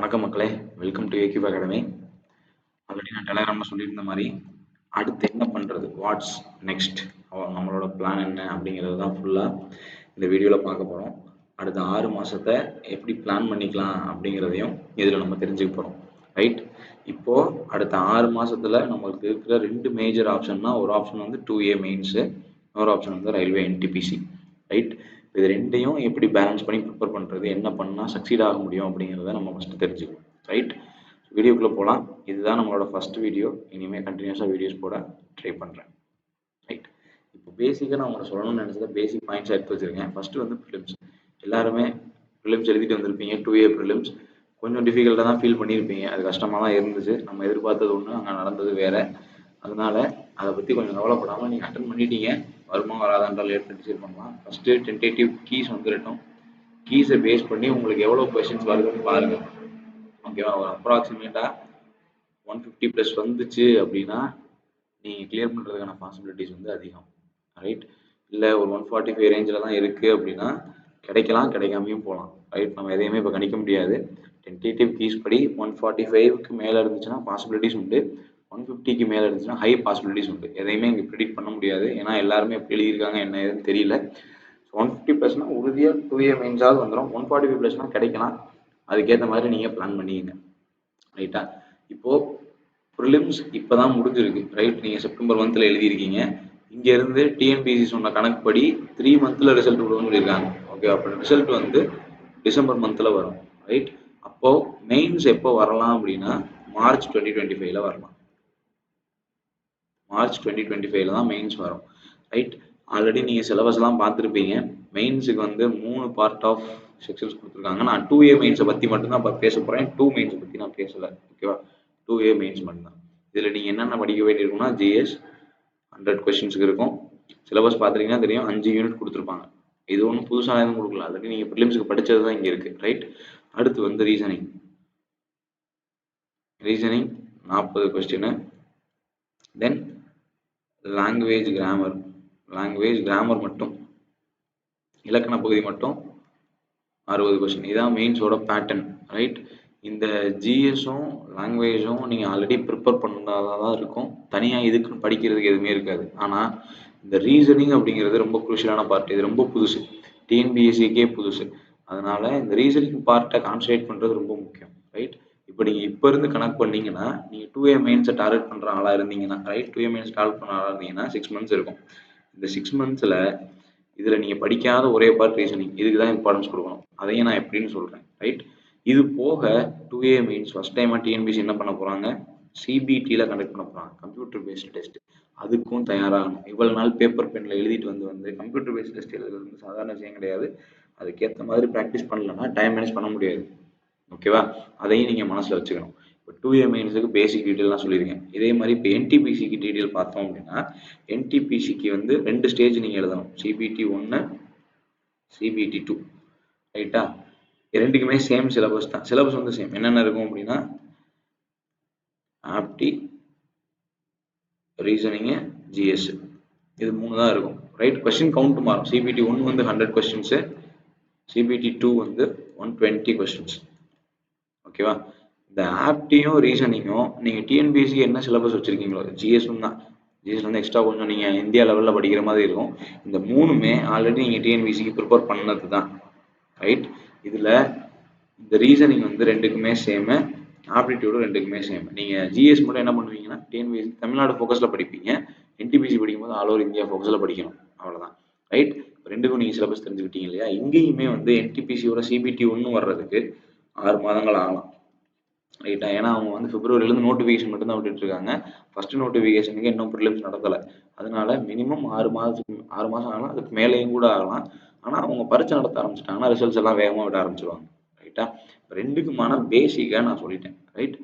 வணக்கம் மக்களே, welcome to ஏக்யூப் academy. Already நான் டெலகிராமில் சொல்லியிருந்த மாதிரி அடுத்து என்ன பண்ணுறது, வாட்ஸ் நெக்ஸ்ட், நம்மளோட பிளான் என்ன அப்படிங்கிறது தான் ஃபுல்லாக இந்த வீடியோவில் பார்க்க போகிறோம். அடுத்த 6 மாதத்தை எப்படி பிளான் பண்ணிக்கலாம் அப்படிங்கிறதையும் இதில் நம்ம தெரிஞ்சுக்க போகிறோம். ரைட், இப்போது அடுத்த 6 மாதத்தில் நம்மளுக்கு இருக்கிற 2 மேஜர் ஆப்ஷன்னா, ஒரு ஆப்ஷன் வந்து 2A மெயின்ஸு, இன்னொரு ஆப்ஷன் வந்து ரயில்வே NTPC. ரைட், இது ரெண்டையும் எப்படி பேலன்ஸ் பண்ணி ப்ரிப்பேர் பண்ணுறது, என்ன பண்ணால் சக்சீட் ஆக முடியும் அப்படிங்கிறத நம்ம ஃபஸ்ட்டு தெரிஞ்சுக்கணும். ரைட், வீடியோக்குள்ளே போகலாம். இதுதான் நம்மளோட ஃபஸ்ட் வீடியோ. இனிமேல் கண்டினியூஸாக வீடியோஸ் போட ட்ரை பண்ணுறேன். ரைட், இப்போ பேசிக்காக நான் உங்களுக்கு சொல்லணும்னு நினச்சதை பேசிக் பாயிண்ட்ஸ் எடுத்து வச்சுருக்கேன். ஃபஸ்ட்டு வந்து ப்ரிலிம்ஸ். எல்லாருமே ப்ரிலிம்ஸ் எழுதிட்டு வந்திருப்பீங்க. 2A ப்ரிலிம்ஸ் கொஞ்சம் டிஃபிகல்ட்டாக தான் ஃபீல் பண்ணியிருப்பீங்க. அது கஷ்டமாக தான் இருந்துச்சு. நம்ம எதிர்பார்த்தது ஒன்று, அங்கே நடந்தது வேறு. அதனால அதை பற்றி கொஞ்சம் கவலைப்படாமல் நீங்கள் அட்டன் பண்ணிட்டீங்க. வருமா வராதான்றால் லேட் டிசைட் பண்ணலாம். ஃபஸ்ட்டு டென்டேட்டிவ் கீஸ் வந்துடட்டும். கீஸை பேஸ் பண்ணி உங்களுக்கு எவ்வளோ கொஸ்டின்ஸ் வருதுன்னு பாருங்கள். ஓகேவா, ஒரு அப்ராக்சிமேட்டாக 150+ வந்துச்சு அப்படின்னா நீங்கள் கிளியர் பண்ணுறதுக்கான பாசிபிலிட்டிஸ் வந்து அதிகம். ரைட், இல்லை ஒரு 145 ரேஞ்சில் தான் இருக்குது அப்படின்னா கிடைக்கலாம், கிடைக்காமையும் போகலாம். ரைட், நம்ம எதையுமே இப்போ கணிக்க முடியாது. டென்டேட்டிவ் கீஸ் படி 145க்கு மேலே இருந்துச்சுன்னா பாசிபிலிட்டிஸ் உண்டு, 150க்கு மேலே இருந்துச்சுன்னா ஹை பாசிபிலிட்டிஸ் உண்டு. எதையுமே இங்கே ப்ரிடிக்ட் பண்ண முடியாது. ஏன்னா எல்லாருமே எப்படி எழுதியிருக்காங்க என்ன ஏதுன்னு தெரியல. 150+னா உறுதியாக 2A மெயின்ஸாவது வந்துடும். 145+னா கிடைக்கலாம். அதுக்கேற்ற மாதிரி நீங்கள் பிளான் பண்ணிக்கங்க. ரைட்டா, இப்போது ப்ரிலிம்ஸ் இப்போ தான் முடிஞ்சிருக்கு. ரைட், நீங்கள் செப்டம்பர் மந்தில் எழுதியிருக்கீங்க. இங்கேருந்து டிஎன்பிசி சொன்ன கணக்குப்படி 3 மந்தில் ரிசல்ட் விடுவோம்னு சொல்லியிருக்காங்க. ஓகே, அப்போ ரிசல்ட் வந்து டிசம்பர் மந்தில் வரும். ரைட், அப்போது மெயின்ஸ் எப்போ வரலாம் அப்படின்னா மார்ச் 2025 வரலாம். மார்ச் 2025 தான் மெயின்ஸ் வரும். ரைட், ஆல்ரெடி நீங்கள் சிலபஸ்லாம் பார்த்துருப்பீங்க. மெயின்ஸுக்கு வந்து 3 பார்ட் ஆஃப் செக்ஷன்ஸ் கொடுத்துருக்காங்க. நான் 2A மெயின்ஸை பற்றி மட்டும்தான் இப்போ பேச போகிறேன். 2 மெயின்ஸை பற்றி நான் பேசலை. ஓகேவா, 2A மெயின்ஸ் மட்டும்தான். இதில் நீங்கள் என்னென்ன படிக்க வேண்டியிருக்குன்னா, GS 100 கொஸ்டின்ஸுக்கு இருக்கும். சிலபஸ் பார்த்துட்டிங்கன்னா தெரியும், 5 யூனிட் கொடுத்துருப்பாங்க. இது ஒன்றும் புதுசாக எதுவும் கொடுக்கல. ஆல்ரெடி நீங்கள் ப்ரிலிம்ஸுக்கு படித்தது தான் இங்கே இருக்குது. ரைட், அடுத்து வந்து ரீசனிங் 40 கொஸ்டின். தென் லாங்குவேஜ் கிராமர் மட்டும், இலக்கண பகுதி மட்டும் 60 கொஸ்டின். இதான் மெயின்ஸோட பேட்டர்ன். ரைட், இந்த ஜிஎஸும் லாங்குவேஜும் நீங்கள் ஆல்ரெடி ப்ரிப்பேர் பண்ணாதான் தான் இருக்கும். தனியாக இதுக்குன்னு படிக்கிறதுக்கு எதுவுமே இருக்காது. ஆனால் இந்த ரீசனிங் அப்படிங்கிறது ரொம்ப குரூஷியலான பார்ட். இது ரொம்ப புதுசு, டிஎன்பிஎஸ்சிக்கே புதுசு. அதனால இந்த ரீசனிங் பார்ட்டை கான்சன்ட்ரேட் பண்ணுறது ரொம்ப முக்கியம். ரைட், இப்போ நீங்கள் இப்போ இருந்து கணக்கு பண்ணீங்கன்னா, நீங்கள் 2A மெயின்ஸை டார்கெட் பண்ணுற ஆளாக இருந்தீங்கன்னா, ரைட், 2A மெயின்ஸ் டார்கெட் பண்ண ஆளாக இருந்தீங்கன்னா 6 மந்த்ஸ் இருக்கும். இந்த 6 மந்த்ஸில் இதில் நீங்கள் படிக்காத ஒரே பார்ட் ரீசனிங். இதுக்கு தான் இம்பார்ட்டன்ஸ் கொடுக்கணும். அதையும் நான் எப்படின்னு சொல்கிறேன். ரைட், இது போக 2A மெயின்ஸ் ஃபஸ்ட் டைமாக டிஎன்பிசி என்ன பண்ண போகிறாங்க, சிபிடியில் கண்டக்ட் பண்ண போகிறாங்க, கம்ப்யூட்டர் பேஸ்டு டெஸ்ட். அதுக்கும் தயாராகணும். இவ்வளோ நாள் பேப்பர் பெனில் எழுதிட்டு வந்து கம்ப்யூட்டர் பேஸ்ட் டெஸ்ட் எழுதுறது வந்து சாதாரண விஷயம் கிடையாது. அதுக்கேற்ற மாதிரி ப்ராக்டிஸ் பண்ணலன்னா டைம் மேனேஜ் பண்ண முடியாது. ஓகேவா, அதையும் நீங்கள் மனசில் வச்சுக்கணும். இப்போ 2A மெயின்ஸுக்கு பேசிக் டீட்டெயிலாம் சொல்லியிருக்கேன். இதே மாதிரி இப்போ NTPCக்கு டீட்டெயில் பார்த்தோம் அப்படின்னா, NTPCக்கு வந்து 2 ஸ்டேஜ் நீங்கள் எழுதணும், CBT 1, CBT 2. ரைட்டா, ரெண்டுக்குமே சேம் சிலபஸ் தான். சிலபஸ் வந்து சேம். என்னென்ன இருக்கும் அப்படின்னா, ஆப்டி, ரீசனிங்கு, GS, இது 3 தான் இருக்கும். ரைட், கொஸ்டின் கவுண்ட் மாறும். CBT 1 வந்து 100 கொஸ்டின்ஸு, CBT 2 வந்து 120 கொஸ்டின்ஸ். ஓகேவா, இந்த ஆப்டியும் ரீசனிங்கும் நீங்கள் டிஎன்பிஎஸ்சி என்ன சிலபஸ் வச்சுருக்கீங்களோ, ஜிஎஸும் தான். ஜிஎஸ் வந்து எக்ஸ்ட்ரா கொஞ்சம் நீங்கள் இந்தியா லெவலில் படிக்கிற மாதிரி இருக்கும். இந்த 3மே ஆல்ரெடி நீங்கள் டிஎன்பிஎஸ்சிக்கு ப்ரிப்பேர் பண்ணது தான். ரைட், இதில் இந்த ரீசனிங் வந்து 2க்குமே சேமு, ஆப்டிடியூடும் 2க்குமே சேம். நீங்கள் ஜிஎஸ் மட்டும் என்ன பண்ணுவீங்கன்னா, டிஎன்பிஎஸ்சி தமிழ்நாடு ஃபோக்கஸில் படிப்பீங்க. NTPC படிக்கும்போது ஆல் ஓவர் இந்தியா ஃபோக்கஸில் படிக்கணும். அவ்வளோதான். ரைட், 2க்கும் நீங்கள் சிலபஸ் தெரிஞ்சுக்கிட்டீங்க இல்லையா. இங்கேயுமே வந்து NTPCயோட CBT 1 வர்றதுக்கு 6 மாதங்கள் ஆகலாம். ரைட்டா, ஏன்னா அவங்க வந்து பிப்ரவரியிலேருந்து நோட்டிஃபிகேஷன் மட்டும் தான் விட்டுட்டு இருக்காங்க. ஃபர்ஸ்ட் நோட்டிஃபிகேஷனுக்கு இன்னும் ப்ரிலிம்ஸ் நடத்தலை. அதனால மினிமம் 6 மாதம் ஆகலாம், அதுக்கு மேலேயும் கூட ஆகலாம். ஆனால் அவங்க பரீட்சை நடத்த ஆரம்பிச்சிட்டாங்கன்னா ரிசல்ட்ஸ் எல்லாம் வேகமாக விட ஆரம்பிச்சிருவாங்க. ரைட்டா, 2க்குமான பேசிக்காக நான் சொல்லிட்டேன். ரைட்,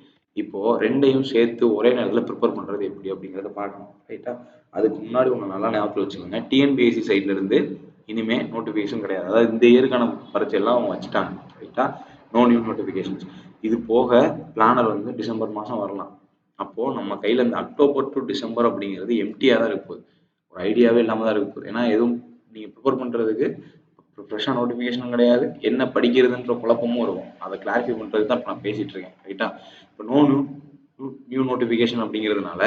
இப்போது 2ஐயும் சேர்த்து ஒரே நேரத்தில் ப்ரிப்பேர் பண்ணுறது எப்படி அப்படிங்கிறத பார்க்கணும். ரைட்டா, அதுக்கு முன்னாடி ஒன்று நல்லா ஞாபகத்தில் வச்சுக்கோங்க. டிஎன்பிஎஸ்சி சைட்லேருந்து இனிமேல் நோட்டிஃபிகேஷன் கிடையாது. அதாவது இந்த இயருக்கான பரீட்சை எல்லாம் அவங்க வச்சுட்டாங்க. ரைட்டா, நோ நியூ நோட்டிஃபிகேஷன்ஸ். இது போக பிளானர் வந்து டிசம்பர் மாதம் வரலாம். அப்போது நம்ம கையில் இந்த அக்டோபர் டு டிசம்பர் அப்படிங்கிறது எம்டியாக தான் இருக்க போகுது. ஒரு ஐடியாவே இல்லாமல் தான் இருக்க போகுது. ஏன்னா எதுவும் நீங்கள் ப்ரிப்பேர் பண்ணுறதுக்கு ப்ரிப்ரேஷன் நோட்டிஃபிகேஷனும் கிடையாது, என்ன படிக்கிறதுன்ற குழப்பமும் இருக்கும். அதை கிளாரிஃபை பண்ணுறதுக்கு தான் இப்போ நான் பேசிகிட்டு இருக்கேன். ரைட்டா? இப்போ நியூ நோட்டிஃபிகேஷன் அப்படிங்கிறதுனால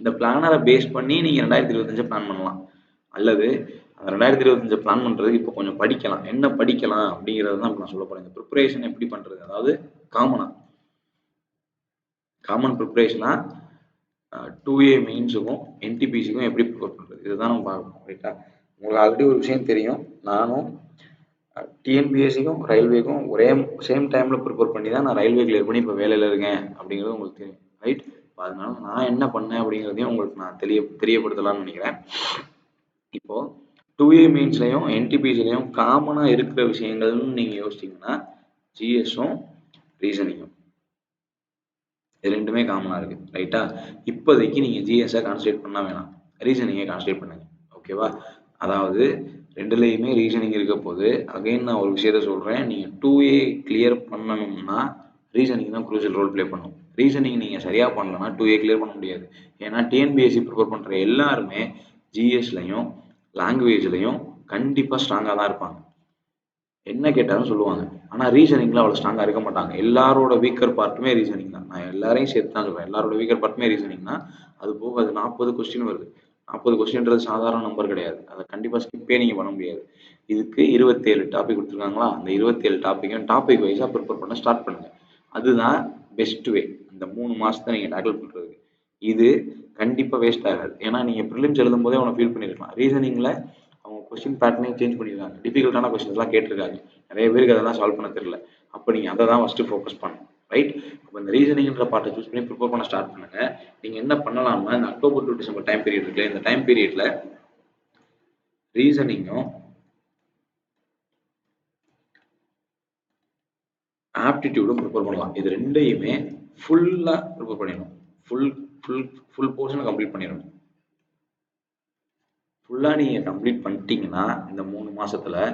இந்த பிளானரை பேஸ் பண்ணி நீங்கள் 2025 பிளான் பண்ணலாம். அல்லது அந்த 2025 பிளான் பண்ணுறதுக்கு இப்போ கொஞ்சம் படிக்கலாம். என்ன படிக்கலாம் அப்படிங்கிறது தான் இப்போ நான் சொல்ல போகிறேன். இந்த ப்ரிப்பரேஷன் எப்படி பண்ணுறது, அதாவது காமன் ப்ரிப்பரேஷனாக 2A மெயின்ஸுக்கும் NTPCக்கும் எப்படி ப்ரிப்பேர் பண்ணுறது, இதுதான் நம்ம பார்க்கணும். ரைட்டா? உங்களுக்கு ஆல்ரெடி ஒரு விஷயம் தெரியும், நானும் டிஎன்பிஎஸ்சிக்கும் ரயில்வேக்கும் ஒரே சேம் டைமில் ப்ரிப்பேர் பண்ணி தான் நான் ரயில்வே கிளியர் பண்ணி இப்போ வேலையில் இருக்கேன் அப்படிங்கிறது உங்களுக்கு தெரியும். ரைட்? அதனால நான் என்ன பண்ணேன் அப்படிங்கிறதையும் உங்களுக்கு நான் தெரியப்படுத்தலாம்னு நினைக்கிறேன். இப்போ 2A மெயின்ஸ்லையும் NTPCலையும் காமனாக இருக்கிற விஷயங்கள்னு நீங்கள் யோசிச்சிங்கன்னா ஜிஎஸும் ரீசனிங்கும், இது ரெண்டுமே காமனாக இருக்குது. ரைட்டா? இப்போதைக்கு நீங்கள் ஜிஎஸை கான்சன்ட்ரேட் பண்ண வேணாம், ரீசனிங்கை கான்சன்ட்ரேட் பண்ணுங்க. ஓகேவா? அதாவது ரெண்டுலேயுமே ரீசனிங் இருக்க போது அகைன் நான் ஒரு விஷயத்த சொல்கிறேன், நீங்கள் 2A கிளியர் பண்ணணும்னா ரீசனிங் தான் குரூஷியல் ரோல் ப்ளே பண்ணும். ரீசனிங் நீங்கள் சரியாக பண்ணலன்னா 2A கிளியர் பண்ண முடியாது. ஏன்னா டிஎன்பிஎஸ்சி ப்ரிப்பேர் பண்ணுற எல்லாருமே ஜிஎஸ்லையும் லாங்குவேஜ்லையும் கண்டிப்பாக ஸ்ட்ராங்காக தான் இருப்பாங்க, என்ன கேட்டாலும் சொல்லுவாங்க. ஆனால் ரீசனிங்கில் அவ்வளோ ஸ்ட்ராங்காக இருக்க மாட்டாங்க. எல்லாரோட வீக்கர் பார்ட்டுமே ரீசனிங் தான். நான் எல்லாரையும் சேர்த்து தான் சொல்கிறேன், எல்லாரோட வீக்கர் பார்ட்டுமே ரீசனிங் தான். அது போக அது 40 கொஸ்டின் வருது. 40 கொஸ்டின்றது சாதாரண நம்பர் கிடையாது. அதை கண்டிப்பாக ஸ்கிப்பே நீங்கள் பண்ண முடியாது. இதுக்கு 27 டாபிக் கொடுத்துருக்காங்களா, அந்த 27 டாப்பிக்கும் டாபிக் வைஸாக ப்ரிப்பேர் பண்ண ஸ்டார்ட் பண்ணுங்கள். அதுதான் பெஸ்ட் வே இந்த 3 மாதத்தை நீங்கள் டேக்கிள் பண்ணுறதுக்கு. இது கண்டிப்பாக வேஸ்ட் ஆகாது. ஏன்னா நீங்கள் ப்ரிலிம்ஸ் எழுதும் போதே அவனை ஃபீல் பண்ணியிருக்கலாம், ரீசனிங்கில் அவங்க கொஸ்டின் பேட்டர்னே சேஞ்ச் பண்ணியிருக்காங்க, டிஃபிகல்ட்டான கொஸ்டின்ஸ்லாம் கேட்டிருக்காங்க, நிறைய பேருக்கு அதெல்லாம் சால்வ் பண்ண தெரியல. அப்போ நீங்கள் அதை தான் ஃபஸ்ட்டு ஃபோக்கஸ் பண்ணணும். ரைட்? அப்போ இந்த ரீசனிங்ன்ற பார்ட்டை சூஸ் பண்ணி ப்ரிப்பேர் பண்ண ஸ்டார்ட் பண்ணுங்க. நீங்கள் என்ன பண்ணலாம்னா இந்த October to December time period இருக்குல்ல, இந்த டைம் பீரியட்ல ரீசனிங்கும் ஆப்டிடியூடும் ப்ரிப்பேர் பண்ணலாம். இது ரெண்டையுமே ஃபுல்லாக ப்ரிப்பேர் பண்ணிடணும். ஃபுல் போர்ஷனை கம்ப்ளீட் பண்ணிடணும். ஃபுல்லாக நீங்கள் கம்ப்ளீட் பண்ணிட்டீங்கன்னா இந்த 3 மாதத்தில்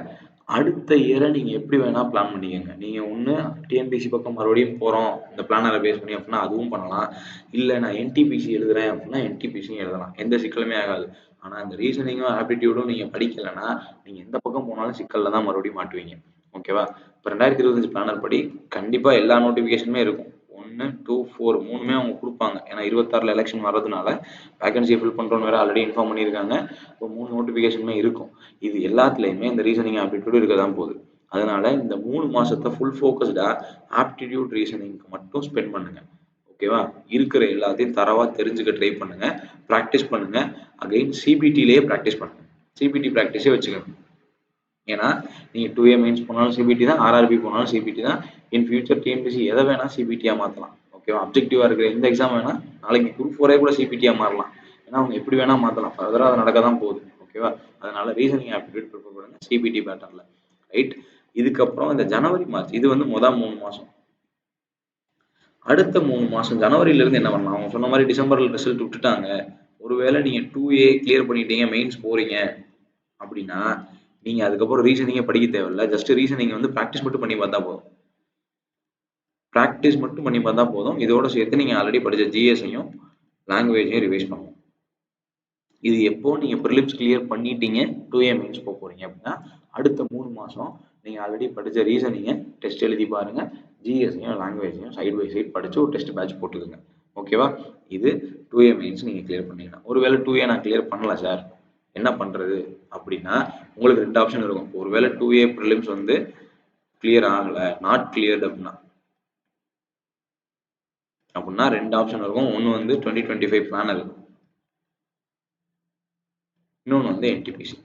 அடுத்த இயரை நீங்கள் எப்படி வேணால் பிளான் பண்ணிக்கோங்க. நீங்கள் ஒன்று டிஎன்பிசி பக்கம் மறுபடியும் போகிறோம் இந்த பிளானரை பேஸ் பண்ணி அப்படின்னா அதுவும் பண்ணலாம். இல்லை நான் என்டிபிசி எழுதுறேன் அப்படின்னா என்டிபிசியும் எழுதலாம், எந்த சிக்கலுமே ஆகாது. ஆனால் இந்த ரீசனிங்கும் ஆப்டிடியூடும் நீங்கள் படிக்கலைன்னா நீங்கள் எந்த பக்கம் போனாலும் சிக்கலில் தான் மறுபடியும் மாட்டுவீங்க. ஓகேவா? இப்போ 2025 பிளானர் படி கண்டிப்பாக எல்லா நோட்டிஃபிகேஷனுமே இருக்கும். 1, 2, 4 3மே அவங்க கொடுப்பாங்க. ஏன்னா 26ல் எலெக்ஷன் வர்றதுனால வேகன்சியை ஃபில் பண்ணுறோன்னு வேறு ஆல்ரெடி இன்ஃபார்ம் பண்ணியிருக்காங்க. இப்போ 3 நோட்டிஃபிகேஷனுமே இருக்கும். இது எல்லாத்துலேயுமே இந்த ரீசனிங் ஆப்டிடியூட் இருக்க தான் போகுது. அதனால இந்த 3 மாதத்தை ஃபுல் ஃபோக்கஸ்டாக ஆப்டிடியூட் ரீசனிங்க்கு மட்டும் ஸ்பெண்ட் பண்ணுங்க. ஓகேவா? இருக்கிற எல்லாத்தையும் தரவாக தெரிஞ்சுக்க ட்ரை பண்ணுங்க, ப்ராக்டிஸ் பண்ணுங்க. அகைன் சிபிடிலேயே ப்ராக்டிஸ் பண்ணுங்க, சிபிடி ப்ராக்டிஸே வச்சுக்கோங்க. ஏன்னா நீங்கள் 2A மெயின்ஸ் போனாலும் சிபிடி தான், ஆர்ஆர்பி போனாலும் சிபிடி தான். இன் ஃபியூச்சர் டிஎன்பிசி எதை வேணால் சிபிடியாக மாற்றலாம். ஓகேவா? அப்ஜெக்டிவாக இருக்கிற எந்த எக்ஸாம் வேணால் நாளைக்கு குரூப் 4 கூட சிபிடியாக மாறலாம். ஏன்னா அவங்க எப்படி வேணால் மாற்றலாம், ஃபர்தராக அது நடக்க தான் போகுது. ஓகேவா? அதனால ரீசனிங் ஆப்டிடியூட் ப்ரிப்பேர் பண்ணுங்க சிபிடி பேட்டர்னில். ரைட்? இதுக்கப்புறம் இந்த ஜனவரி மார்ச் இது வந்து மொதல் 3 மாதம். அடுத்த 3 மாதம் ஜனவரியிலேருந்து என்ன பண்ணலாம், அவங்க சொன்ன மாதிரி டிசம்பரில் ரிசல்ட் விட்டுட்டாங்க, ஒருவேளை நீங்கள் 2A கிளியர் பண்ணிட்டீங்க, மெயின்ஸ் போகிறீங்க அப்படின்னா நீங்கள் அதுக்கப்புறம் ரீசனிங்கே படிக்க தேவையில்லை. ஜஸ்ட் ரீசனிங் வந்து ப்ராக்டிஸ் மட்டும் பண்ணி பார்த்தா போதும். ப்ராக்டிஸ் மட்டும் பண்ணி பார்த்தா போதும். இதோட சேர்த்து நீங்கள் ஆல்ரெடி படித்த ஜிஎஸையும் லாங்குவேஜையும் ரிவைஸ் பண்ணணும். இது எப்போ நீங்கள் ப்ரிலிம்ஸ் கிளியர் பண்ணிட்டீங்க 2A மெயின்ஸ் போக போகிறீங்க அப்படின்னா அடுத்த 3 மாதம் நீங்கள் ஆல்ரெடி படித்த ரீசனிங்கை டெஸ்ட் எழுதி பாருங்கள், ஜிஎஸையும் லாங்குவேஜையும் சைடு பை சைடு படித்து ஒரு டெஸ்ட் பேட்ச் போட்டுக்கோங்க. ஓகேவா? இது 2A மெயின்ஸ் நீங்கள் கிளியர் பண்ணீங்கன்னா. ஒருவேளை 2A நான் கிளியர் பண்ணல சார், என்ன பண்ணுறது அப்படின்னா உங்களுக்கு 2 ஆப்ஷன் இருக்கும். ஒருவேளை 2A ப்ரிலிம்ஸ் வந்து கிளியர் ஆகலை, நாட் கிளியர்டு அப்படின்னா 2 ஆப்ஷன் இருக்கும். ஒன்று வந்து 2025 பிளானர், இன்னொன்று வந்து என்டிபிசி.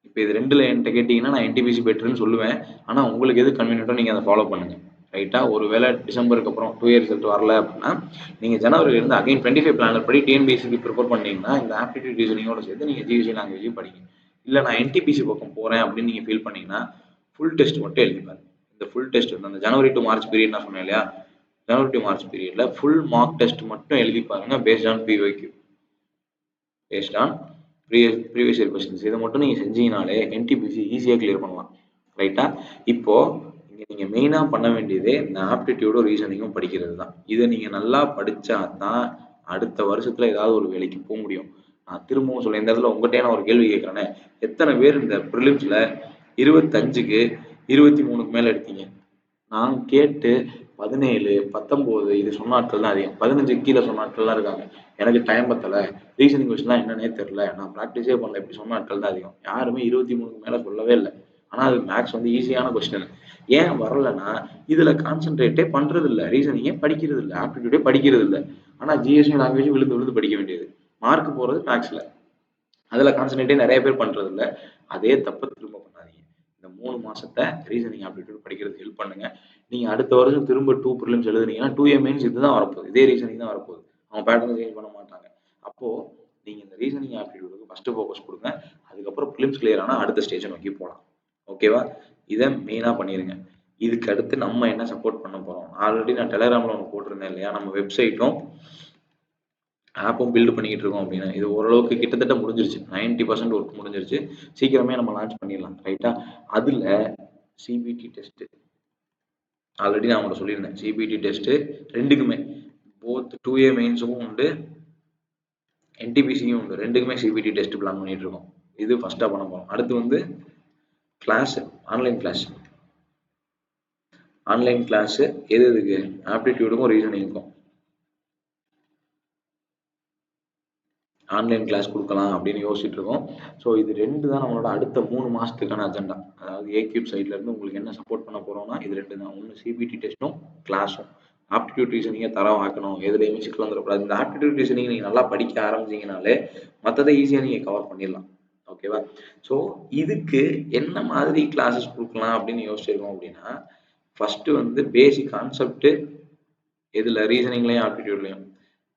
இப்போ இது ரெண்டில் என்கிட்ட கேட்டிங்கன்னா நான் என்டிபிசி பெட்டர்னு சொல்லுவேன். ஆனால் உங்களுக்கு எது கன்வீனியன்ட்டோ நீங்கள் அதை ஃபாலோ பண்ணுங்கள். ரைட்டாக? ஒருவேளை டிசம்பருக்கு அப்புறம் 2A ரிசல்ட் வரல அப்படின்னா நீங்கள் ஜனவரியிலேருந்து அகைன் 25 பிளானர் படி டிஎன்பிசிக்கு ப்ரிப்பேர் பண்ணீங்கன்னா இந்த ஆப்டிடியூட் ரீசனிங்கோட சேர்த்து நீங்கள் ஜிஎஸ்சி லாங்குவேஜையும் படிங்க. இல்லை நான் என்டிபிசி பக்கம் போகிறேன் அப்படின்னு நீங்கள் ஃபீல் பண்ணீங்கன்னா ஃபுல் டெஸ்ட் மட்டும் எழுதிப்பாரு. இந்த ஃபுல் டெஸ்ட் வந்து அந்த ஜனவரி டு மார்ச் பீரியட் நான் சொன்னேன் இல்லையா, ஜனவரி டு மார்ச் பீரியடில் ஃபுல் மார்க் டெஸ்ட் மட்டும் எழுதி பாருங்க, based on PYQ, based on previous year questions. இதை மட்டும் நீங்கள் செஞ்சீங்கனாலே என்டிபிசி ஈஸியாக கிளியர் பண்ணலாம். ரைட்டா? இப்போது நீங்கள் மெயினாக பண்ண வேண்டியதே இந்த ஆப்டிடியூடும் ரீசனிங்கும் படிக்கிறது தான். இதை நீங்கள் நல்லா படித்தா தான் அடுத்த வருஷத்தில் ஏதாவது ஒரு வேலைக்கு போக முடியும். நான் திரும்பவும் சொல்ல இந்த இடத்துல உங்கள்கிட்ட நான் ஒரு கேள்வி கேட்குறேனே, எத்தனை பேர் இந்த ப்ரிலிம்ஸ்ல 25க்கு 23க்கு மேல எடுத்தீங்க? நான் கேட்டு 17, 19 இது சொன்ன ஆட்கள் தான் அதிகம். 15க்கு கீழே சொன்ன ஆட்கள்லாம் இருக்காங்க. எனக்கு டைம் பத்தல. ரீசனிங் கொஸ்டின்லாம் என்னன்னே தெரியல. நான் ப்ராக்டிஸே பண்ணல. இப்படி சொன்ன ஆட்கள் தான் அதிகம். யாருமே 23க்கு மேல சொல்லவே இல்ல. ஆனா அது மேத்ஸ் வந்து ஈஸியான கொஸ்டின். ஏன் வரலன்னா, இதுல கான்சென்ட்ரேட்டே பண்றது இல்ல. ரீசனிங்கே படிக்கிறது இல்ல. ஆப்டிடியூடே படிக்கிறது இல்ல. ஆனா ஜிஎஸ்யும் லாங்குவேஜும் விழுந்து விழுந்து படிக்க வேண்டியது. மார்க் போறது மேத்ஸ்ல. அதுல கான்சென்ட்ரேட்டே நிறைய பேர் பண்றது இல்ல. அதே தப்ப திரும்ப பண்ணாதீங்க. இந்த 3 மாசத்த ரீசனிங் ஆப்டிடியூட் படிக்கிறதுக்கு ஹெல்ப் பண்ணுங்க. நீங்க அடுத்த வருஷம் திரும்ப 2 ப்ரிலிம்ஸ் எழுதுனீங்கன்னா 2A மெயின்ஸ் இதுதான் வரப்போகுது. இதே ரீசனிங் தான் வரப்போகுது. அவங்க பேட்டர்ன் சேஞ்ச் பண்ண மாட்டாங்க. அப்போ நீங்க இந்த ரீசனிங் ஆப்டிடியூடுக்கு ஃபர்ஸ்ட் ஃபோக்கஸ் கொடுங்க. அதுக்கப்புறம் ப்ரிலிம்ஸ் கிளியர் ஆனா அடுத்த ஸ்டேஜை நோக்கி போலாம். ஓகேவா? இதை மெயினா பண்ணிருங்க. இதுக்கு அடுத்து நம்ம என்ன சப்போர்ட் பண்ண போறோம்? ஆல்ரெடி நான் டெலகிராம்ல ஒன்று போட்டிருந்தேன் இல்லையா? நம்ம வெப்சைட்டும் ஆப்பும் பில்டு பண்ணிக்கிட்டு இருக்கோம் அப்படின்னு. இது ஓரளவுக்கு கிட்டத்தட்ட முடிஞ்சிருச்சு. 90% ஒர்க் முடிஞ்சிருச்சு. சீக்கிரமே நம்ம லான்ச் பண்ணிடலாம். ரைட்டா? அதுல சிபிடி டெஸ்ட் ஆல்ரெடி நான் உங்கள்ட்ட சொல்லியிருந்தேன். சிபிடி டெஸ்ட் ரெண்டுக்குமே போத் 2A மெயின்ஸும் உண்டு, என்டிபிசியும் உண்டு. ரெண்டுக்குமே சிபிடி டெஸ்ட் பிளான் பண்ணிட்டு இருக்கோம். இது ஃபர்ஸ்டா பண்ண போறோம். அடுத்து வந்து class, online class. Online class எது எதுக்கு? ஆப்டிடியூடுக்கும் ரீசனிங்க்கும் ஆன்லைன் கிளாஸ் கொடுக்கலாம் அப்படின்னு யோசிச்சுட்டு இருக்கோம். ஸோ இது 2 தான் நம்மளோட அடுத்த 3 மாசத்துக்கான அஜெண்டா. அதாவது ஏக்யூப் சைட்ல இருந்து உங்களுக்கு என்ன சப்போர்ட் பண்ண போறோம்னா இது 2 தான். ஒன்று சிபிடி டெஸ்ட்டும் கிளாஸும். ஆப்டிடியூட் ரீசனிங்கை தரம் ஆக்கணும். எதுலையுமே சிக்கல் வந்துடக்கூடாது. இந்த ஆப்டிடியூட் ரீசனிங் நீங்க நல்லா படிக்க ஆரம்பிச்சீங்கனாலே மற்றதை ஈஸியா நீங்க கவர் பண்ணிடலாம். ஓகேவா? ஸோ இதுக்கு என்ன மாதிரி கிளாஸஸ் கொடுக்கலாம் அப்படின்னு யோசிச்சிருக்கோம் அப்படின்னா, ஃபர்ஸ்ட் வந்து பேசிக் கான்செப்ட் எதுல ரீசனிங்லயும் ஆப்டிடியூட்லயும்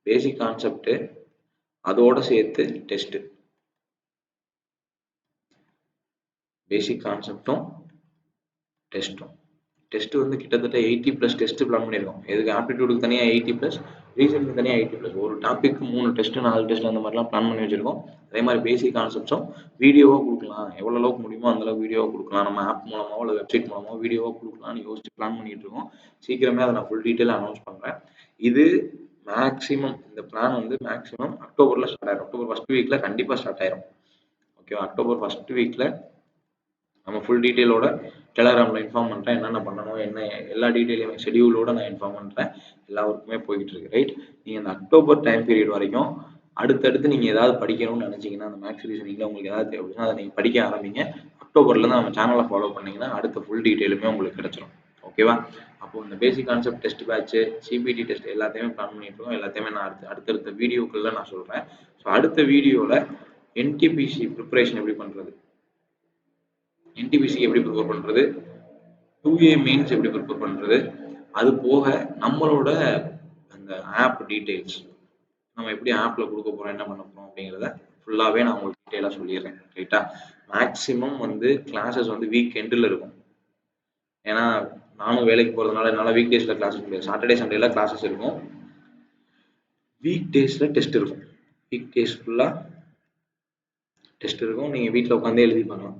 பேசிக் கான்செப்ட் அதோட சேர்த்து டெஸ்ட். பேசிக் கான்செப்டும் டெஸ்ட்டும். டெஸ்ட் வந்து கிட்டத்தட்ட 80+ டெஸ்ட் பிளான் பண்ணியிருக்கோம். எதுக்கு? ஆப்டிடியூடுக்கு தனியா 80+, ரீசனிங் தனியா 80+. ஒரு டாபிக் 3 டெஸ்ட் 4 டெஸ்ட் அந்த மாதிரிலாம் பிளான் பண்ணி வச்சிருக்கோம். அதே மாதிரி பேசிக் கான்செப்ட்ஸும் வீடியோவா கொடுக்கலாம். எவ்வளவு அளவுக்கு முடியுமோ அந்த அளவுக்கு வீடியோவா கொடுக்கலாம். நம்ம ஆப் மூலமாவோ இல்லை வெப்சைட் மூலமாவோ வீடியோவா கொடுக்கலாம்னு யோசிச்சு பிளான் பண்ணிட்டு இருக்கோம். சீக்கிரமே அதை நான் ஃபுல் டீட்டெயில் அனௌன்ஸ் பண்றேன். இது மேக்ஸிமம் இந்த பிளான் வந்து மேக்ஸிமம் அக்டோபர்ல ஸ்டார்ட் ஆயிரும். அக்டோபர் ஃபர்ஸ்ட் வீக்ல கண்டிப்பா ஸ்டார்ட் ஆயிரும். ஓகேவா? அக்டோபர் ஃபர்ஸ்ட் வீக்ல நம்ம ஃபுல் டீட்டெயிலோட டெலகிராமில் இன்ஃபார்ம் பண்ணுறேன். என்னென்ன பண்ணணும், என்ன எல்லா டீட்டெயிலுமே ஷெடியூலோட நான் இன்ஃபார்ம் பண்ணுறேன். எல்லா ஒர்க்குமே போய்கிட்டு இருக்கு. ரைட்? நீங்கள் இந்த அக்டோபர் டைம் பீரியட் வரைக்கும் அடுத்தடுத்து நீங்கள் ஏதாவது படிக்கணும்னு நினச்சிங்கன்னா அந்த மேக்ஸ் ரீசனிங்கில் உங்களுக்கு ஏதாவது தேவைன்னா அதை நீங்கள் படிக்க ஆரம்பிங்க. அக்டோபர்லேருந்து நம்ம சேனலை ஃபாலோ பண்ணிங்கன்னா அடுத்த ஃபுல் டீட்டெயிலுமே உங்களுக்கு கிடைச்சிடும். ஓகேவா? அப்போ இந்த basic concept test batch, CBT test எல்லாத்தையுமே பிளான் பண்ணிட்டு இருக்கோம். எல்லாத்தையுமே நான் அடுத்தடுத்த வீடியோக்குள்ள நான் சொல்கிறேன். ஸோ அடுத்த வீடியோவில் என்டிபிசி ப்ரிப்பரேஷன் எப்படி பண்ணுறது, என்டிபிசி எப்படி ப்ரிப்பேர் பண்றது, 2A மெயின்ஸ் எப்படி ப்ரிப்பேர் பண்றது, அது போக நம்மளோட அந்த ஆப் டீடைல்ஸ் நம்ம எப்படி ஆப்ல கொடுக்க போறோம், என்ன பண்ண போறோம் அப்படிங்கிறத ஃபுல்லாவே நான் உங்களுக்கு டீடைலா சொல்லிடுறேன். ரைட்டா? மேக்ஸிமம் வந்து கிளாஸஸ் வந்து வீக் எண்டில் இருக்கும். ஏன்னா நானும் வேலைக்கு போறதுனால என்னால வீக் டேஸ்ல கிளாஸஸ் முடியாது. சாட்டர்டே சண்டேல கிளாஸஸ் இருக்கும். வீக் டேஸ்ல டெஸ்ட் இருக்கும். வீக் டேஸ் ஃபுல்லா டெஸ்ட் இருக்கும். நீங்கள் வீட்டில் உட்காந்தே எழுதி பண்ணலாம்.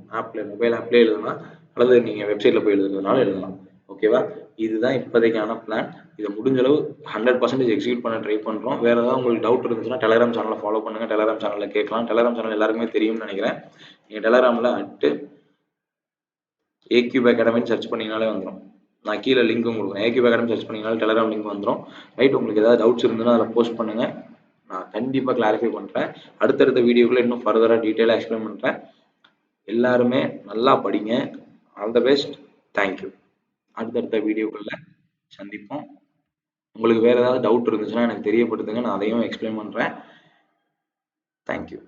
மொபைல் ஆப்லேயே எழுதலாம், அல்லது நீங்கள் வெப்சைட்டில் போய் எழுதுறதுனால எழுதலாம். ஓகேவா? இதுதான் இப்போதைக்கான பிளான். இதை முடிஞ்ச அளவு 100% எக்ஸிக்யூட் பண்ண ட்ரை பண்ணுறோம். வேறு ஏதாவது உங்களுக்கு டவுட் இருந்துச்சுன்னா டெலகிராம் சேனலை ஃபாலோ பண்ணுங்கள். டெலகிராம் சேனலில் கேட்கலாம். டெலகிராம் சேனல் எல்லாருக்குமே தெரியும்னு நினைக்கிறேன். நீங்கள் டெலகிராமில் ஏக்யூப் அகாடமின்னு சர்ச் பண்ணிங்கனாலே வந்துடும். நான் கீழே லிங்க்கும் கொடுக்குறேன். ஏக்யூப் அகாடமி சர்ச் பண்ணிங்கனாலே டெலகிராம் லிங்க் வந்துடும். ரைட்? உங்களுக்கு ஏதாவது டவுட்ஸ் இருந்ததுன்னா அதில் போஸ்ட் பண்ணுங்கள். நான் கண்டிப்பாக கிளாரிஃபை பண்ணுறேன். அடுத்தடுத்த வீடியோக்குள்ள இன்னும் ஃபர்தராக டீட்டெயிலாக எக்ஸ்பிளைன் பண்ணுறேன். எல்லாருமே நல்லா படிங்க. All the best. தேங்க்யூ. அடுத்தடுத்த வீடியோக்குள்ள சந்திப்போம். உங்களுக்கு வேற ஏதாவது டவுட் இருந்துச்சுன்னா எனக்கு தெரியப்படுத்துங்க. நான் அதையும் எக்ஸ்பிளைன் பண்ணுறேன். தேங்க்யூ.